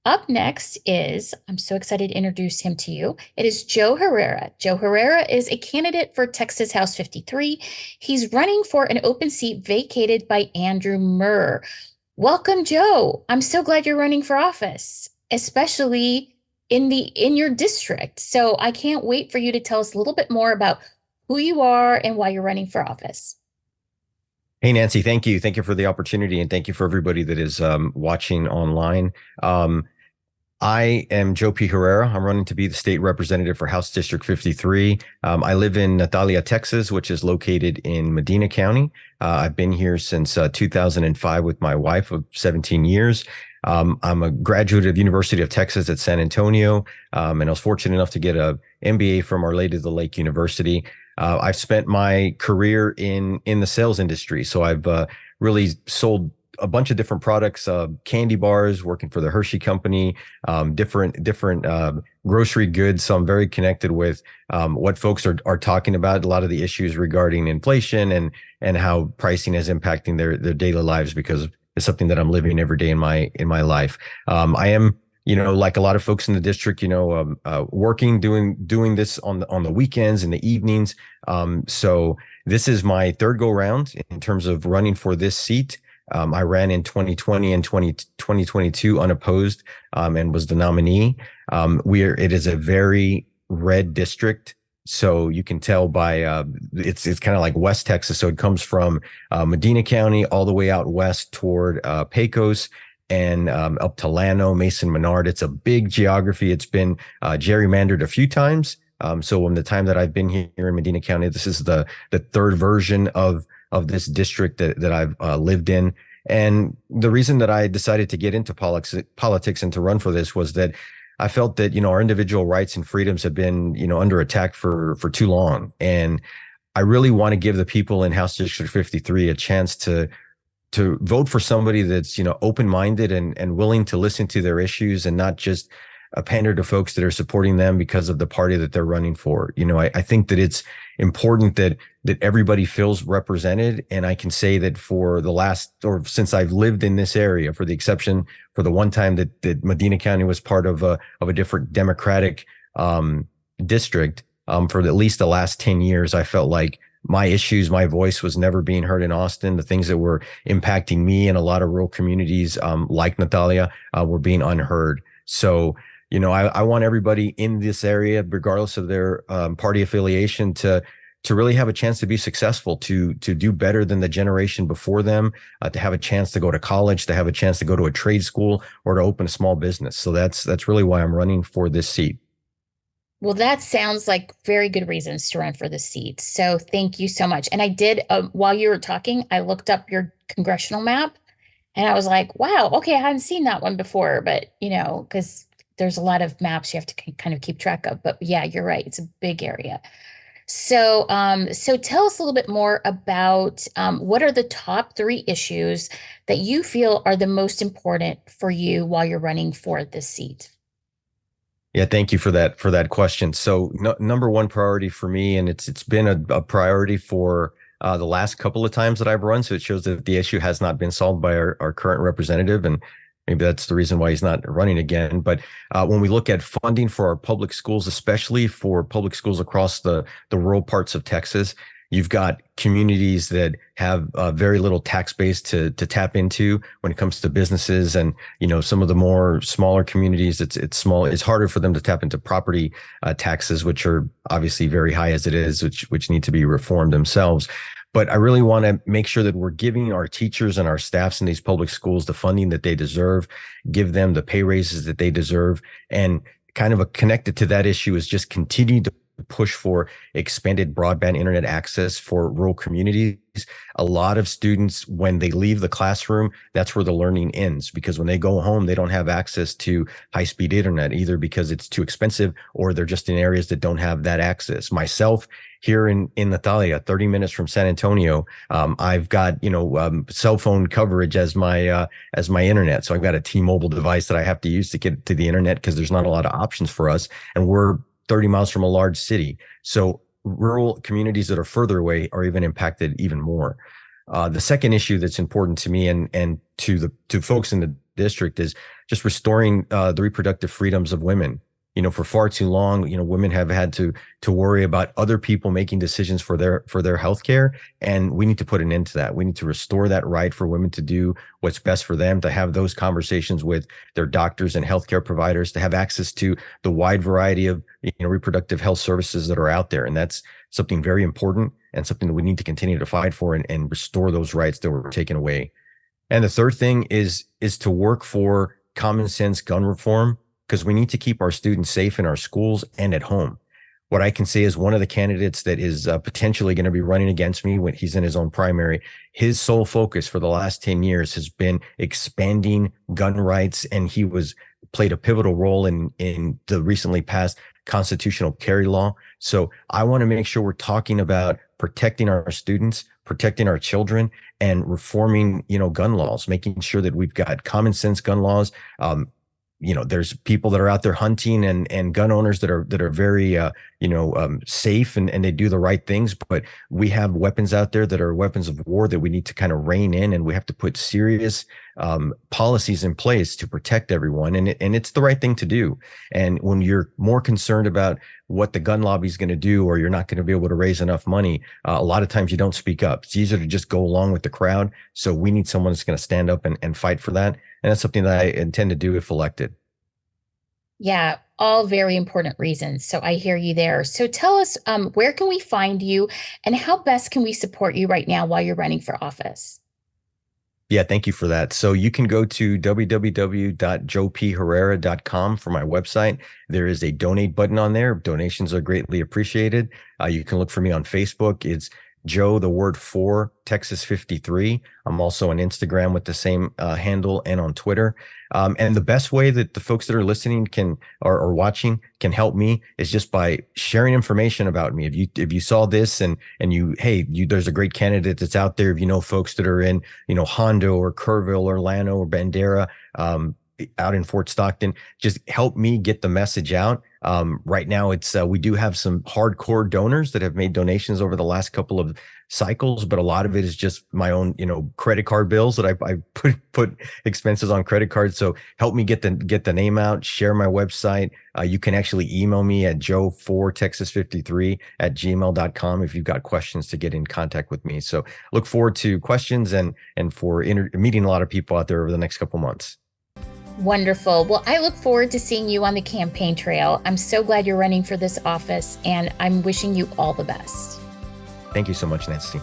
Up next is, I'm so excited to introduce him to you. It is Joe Herrera. Joe Herrera is a candidate for Texas House 53. He's running for an open seat vacated by Andrew Murr. Welcome, Joe. I'm so glad you're running for office, especially in your district. So I can't wait for you to tell us a little bit more about who you are and why you're running for office. Hey, Nancy, thank you. Thank you for the opportunity, and thank you for everybody that is watching online. I am Joe P. Herrera. I'm running to be the state representative for House District 53. I live in Natalia, Texas, which is located in Medina County. I've been here since 2005 with my wife of 17 years. I'm a graduate of University of Texas at San Antonio, and I was fortunate enough to get a MBA from Our Lady of the Lake University. I've spent my career in the sales industry, so I've really sold a bunch of different products, candy bars, working for the Hershey company, different grocery goods. So I'm very connected with what folks are talking about, a lot of the issues regarding inflation and how pricing is impacting their daily lives, because it's something that I'm living every day in my life. I am, like a lot of folks in the district, working, doing this on the weekends and the evenings. So this is my third go round in terms of running for this seat. I ran in 2020 and 2022 unopposed, and was the nominee. It is a very red district. So you can tell by it's kind of like West Texas. So it comes from Medina County all the way out west toward Pecos and up to Llano, Mason, Menard. It's a big geography. It's been gerrymandered a few times. So in the time that I've been here in Medina County, this is the third version of this district that I've lived in. And the reason that I decided to get into politics and to run for this was that I felt that, our individual rights and freedoms have been, under attack for too long. And I really want to give the people in House District 53 a chance to vote for somebody that's, open-minded and willing to listen to their issues, and not just pander to folks that are supporting them because of the party that they're running for. I think that it's important that everybody feels represented. And I can say that since I've lived in this area, for the exception for the one time that Medina County was part of a different Democratic district, for at least the last 10 years, I felt like my issues, my voice was never being heard in Austin. The things that were impacting me and a lot of rural communities, like Natalia, were being unheard. So, I want everybody in this area, regardless of their party affiliation, to really have a chance to be successful, to do better than the generation before them, to have a chance to go to college, to have a chance to go to a trade school, or to open a small business. So that's really why I'm running for this seat. Well, that sounds like very good reasons to run for the seat. So thank you so much. And I did, while you were talking, I looked up your congressional map and I was like, wow, okay, I hadn't seen that one before, but because there's a lot of maps you have to kind of keep track of. But yeah, you're right. It's a big area. So tell us a little bit more about what are the top three issues that you feel are the most important for you while you're running for this seat? Yeah, thank you for that question. So number one priority for me, and it's been a priority for the last couple of times that I've run. So it shows that the issue has not been solved by our current representative, and maybe that's the reason why he's not running again. But when we look at funding for our public schools, especially for public schools across the rural parts of Texas, you've got communities that have very little tax base to tap into when it comes to businesses. And, some of the more smaller communities, it's harder for them to tap into property taxes, which are obviously very high as it is, which need to be reformed themselves. But I really want to make sure that we're giving our teachers and our staffs in these public schools the funding that they deserve, give them the pay raises that they deserve. And kind of connected to that issue is just continue to push for expanded broadband internet access for rural communities. A lot of students, when they leave the classroom, that's where the learning ends, because when they go home, they don't have access to high-speed internet, either because it's too expensive or they're just in areas that don't have that access. Myself, here in Natalia, 30 minutes from San Antonio, I've got cell phone coverage as my internet. So I've got a T-Mobile device that I have to use to get to the internet, because there's not a lot of options for us, and we're 30 miles from a large city. So rural communities that are further away are even impacted even more. The second issue that's important to me and to folks in the district is just restoring the reproductive freedoms of women. For far too long, women have had to worry about other people making decisions for their healthcare, and we need to put an end to that. We need to restore that right for women to do what's best for them, to have those conversations with their doctors and healthcare providers, to have access to the wide variety of reproductive health services that are out there, and that's something very important and something that we need to continue to fight for and restore those rights that were taken away. And the third thing is to work for common sense gun reform, because we need to keep our students safe in our schools and at home. What I can say is one of the candidates that is potentially going to be running against me when he's in his own primary, his sole focus for the last 10 years has been expanding gun rights, and he played a pivotal role in the recently passed constitutional carry law. So I want to make sure we're talking about protecting our students, protecting our children, and reforming, gun laws, making sure that we've got common sense gun laws. There's people that are out there hunting and gun owners that are very, safe and they do the right things. But we have weapons out there that are weapons of war that we need to kind of rein in, and we have to put serious policies in place to protect everyone. And it's the right thing to do. And when you're more concerned about what the gun lobby is going to do, or you're not going to be able to raise enough money, a lot of times you don't speak up. It's easier to just go along with the crowd. So we need someone that's going to stand up and fight for that. And that's something that I intend to do if elected. Yeah, all very important reasons. So I hear you there. So tell us, where can we find you, and how best can we support you right now while you're running for office? Yeah, thank you for that. So you can go to www.joepherrera.com for my website. There is a donate button on there. Donations are greatly appreciated. You can look for me on Facebook. It's Joe, the word 4, Texas 53. I'm also on Instagram with the same handle, and on Twitter. And the best way that the folks that are listening can or watching can help me is just by sharing information about me. If you saw this and there's a great candidate that's out there. If you know folks that are in Hondo or Kerrville or Llano or Bandera, out in Fort Stockton, just help me get the message out. Right now, we do have some hardcore donors that have made donations over the last couple of cycles, but a lot of it is just my own, credit card bills that I put expenses on credit cards. So help me get the name out, share my website. You can actually email me at joe4texas53@gmail.com if you've got questions to get in contact with me. So look forward to questions and for meeting a lot of people out there over the next couple months. Wonderful. Well, I look forward to seeing you on the campaign trail. I'm so glad you're running for this office, and I'm wishing you all the best. Thank you so much, Nancy.